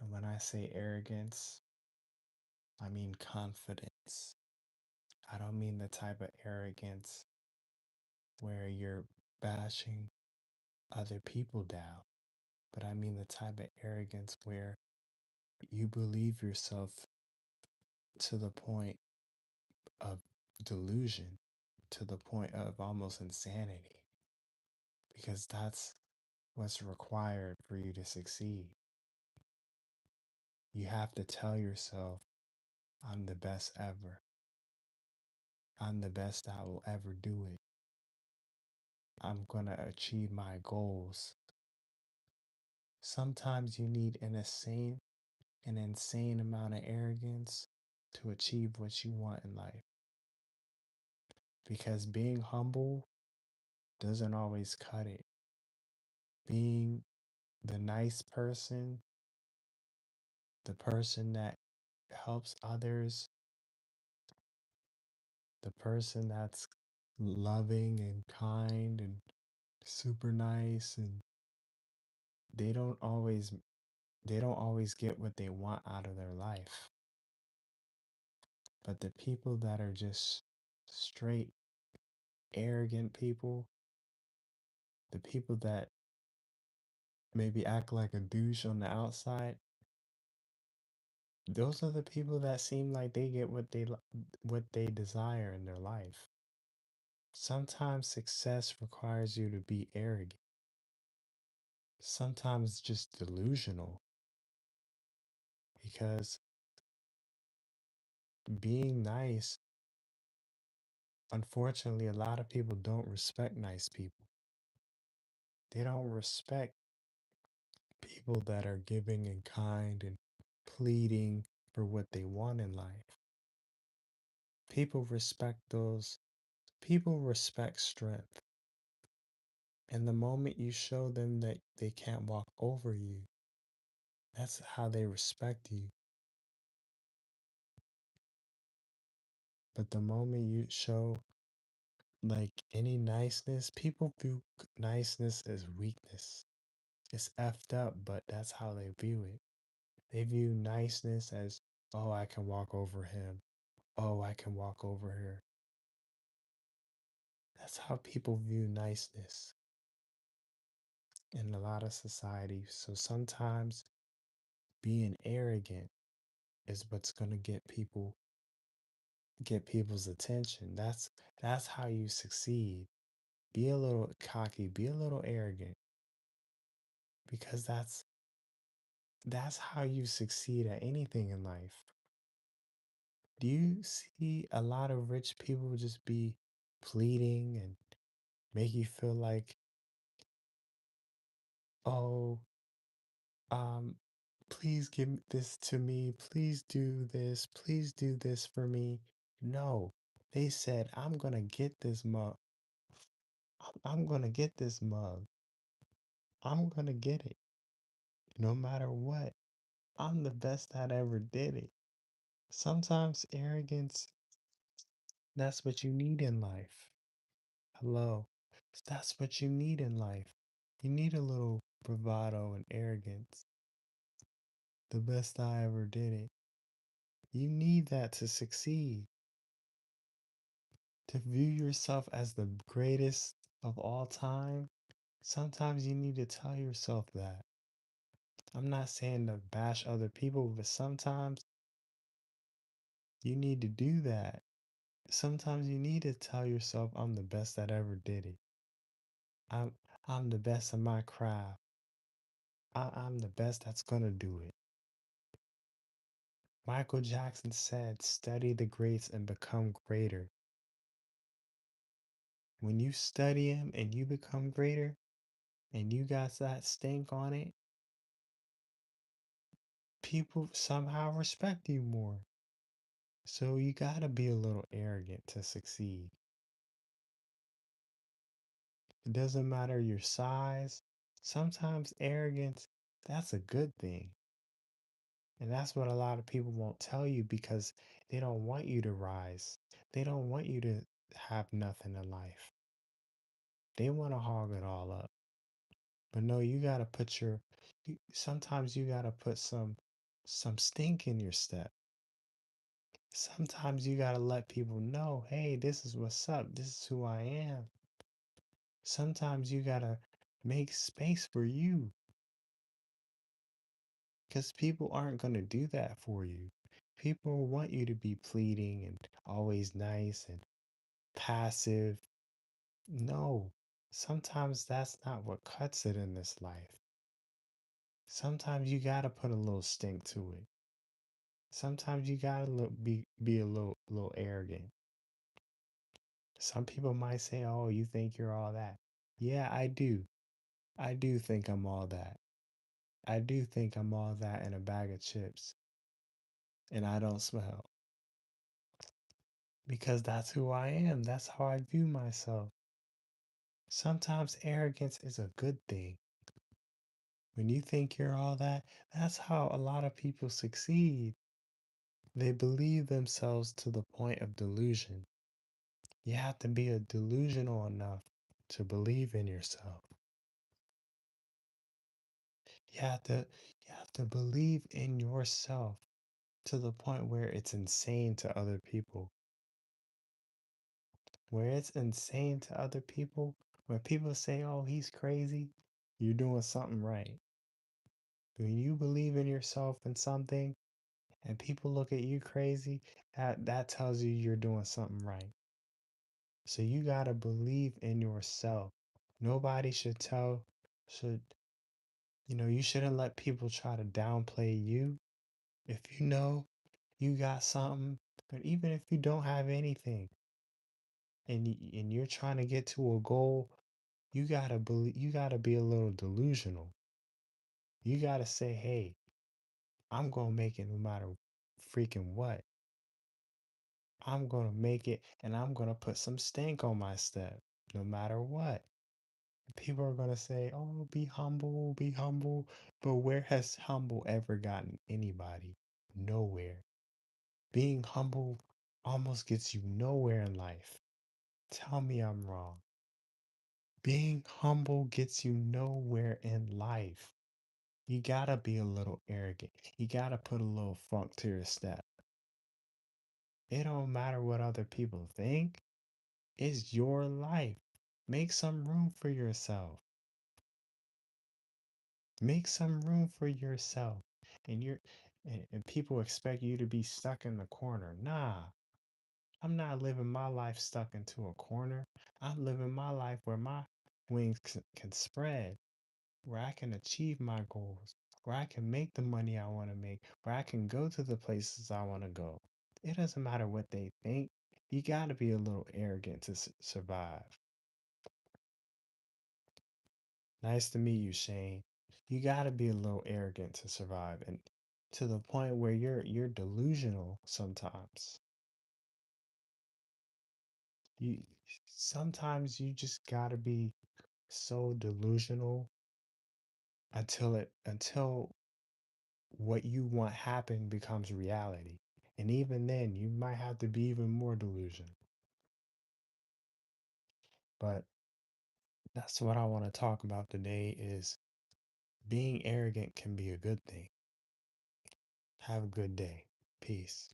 And when I say arrogance, I mean confidence. I don't mean the type of arrogance where you're bashing other people down, but I mean the type of arrogance where you believe yourself to the point of delusion, to the point of almost insanity, because that's what's required for you to succeed. You have to tell yourself, I'm the best ever. I'm the best that will ever do it. I'm going to achieve my goals. Sometimes you need an insane amount of arrogance to achieve what you want in life. Because being humble doesn't always cut it. Being the nice person, the person that helps others, the person that's loving and kind and super nice, and they don't always they don't always get what they want out of their life. But the people that are just straight arrogant people, the people that maybe act like a douche on the outside, those are the people that seem like they get what they desire in their life. Sometimes success requires you to be arrogant. Sometimes just delusional, because being nice, unfortunately, a lot of people don't respect nice people. They don't respect people that are giving and kind and pleading for what they want in life. People respect those, people respect strength. And the moment you show them that they can't walk over you, that's how they respect you. But the moment you show like any niceness, people view niceness as weakness. It's effed up, but that's how they view it. They view niceness as, oh, I can walk over him. Oh, I can walk over her. That's how people view niceness in a lot of societies. So sometimes being arrogant is what's going to get people's attention. That's how you succeed. Be a little cocky, be a little arrogant, because that's how you succeed at anything in life. Do you see a lot of rich people just be pleading and make you feel like, oh, um, please give this to me, please do this for me? No, they said, I'm gonna get this mug. I'm gonna get it no matter what. I'm the best that ever did it. Sometimes arrogance, that's what you need in life. Hello. That's what you need in life. You need a little bravado and arrogance. The best I ever did it. You need that to succeed. To view yourself as the greatest of all time, sometimes you need to tell yourself that. I'm not saying to bash other people, but sometimes you need to do that. Sometimes you need to tell yourself, I'm the best that ever did it. I'm I'm the best in my craft. I'm the best that's gonna do it. Michael Jackson said, study the greats and become greater. When you study him and you become greater and you got that stink on it, people somehow respect you more. So you gotta be a little arrogant to succeed. It doesn't matter your size. Sometimes arrogance, that's a good thing. And that's what a lot of people won't tell you, because they don't want you to rise. They don't want you to have nothing in life. They want to hog it all up. But no, you got to sometimes you got to put some some stink in your step. Sometimes you gotta let people know, hey, this is what's up. This is who I am. Sometimes you gotta make space for you because people aren't gonna do that for you. People want you to be pleading and always nice and passive. No, sometimes that's not what cuts it in this life. Sometimes you gotta put a little stink to it. Sometimes you gotta be a little arrogant. Some people might say, "Oh, you think you're all that." Yeah, I do. I do think I'm all that. I do think I'm all that in a bag of chips, and I don't smell because that's who I am. That's how I view myself. Sometimes arrogance is a good thing. When you think you're all that, that's how a lot of people succeed. They believe themselves to the point of delusion. You have to be a delusional enough to believe in yourself. You have to believe in yourself to the point where it's insane to other people. Where it's insane to other people, when people say, "Oh, he's crazy," you're doing something right. When you believe in yourself and something and people look at you crazy, that tells you you're doing something right. So you got to believe in yourself. Nobody should, you shouldn't let people try to downplay you. If you know you got something, but even if you don't have anything and you're trying to get to a goal, you got to be a little delusional. You got to say, "Hey, I'm going to make it no matter freaking what. I'm going to make it and I'm going to put some stank on my step no matter what." People are going to say, "Oh, be humble, be humble." But where has humble ever gotten anybody? Nowhere. Being humble almost gets you nowhere in life. Tell me I'm wrong. Being humble gets you nowhere in life. You gotta be a little arrogant. You gotta put a little funk to your step. It don't matter what other people think. It's your life. Make some room for yourself. Make some room for yourself. And and people expect you to be stuck in the corner. Nah, I'm not living my life stuck into a corner. I'm living my life where my wings can spread, where I can achieve my goals, where I can make the money I want to make, where I can go to the places I want to go. It doesn't matter what they think. You got to be a little arrogant to survive. Nice to meet you, Shane. You got to be a little arrogant to survive and to the point where you're delusional sometimes. You sometimes you just got to be so delusional until what you want happen becomes reality. And even then, you might have to be even more delusion. But that's what I want to talk about today is being arrogant can be a good thing. Have a good day. Peace.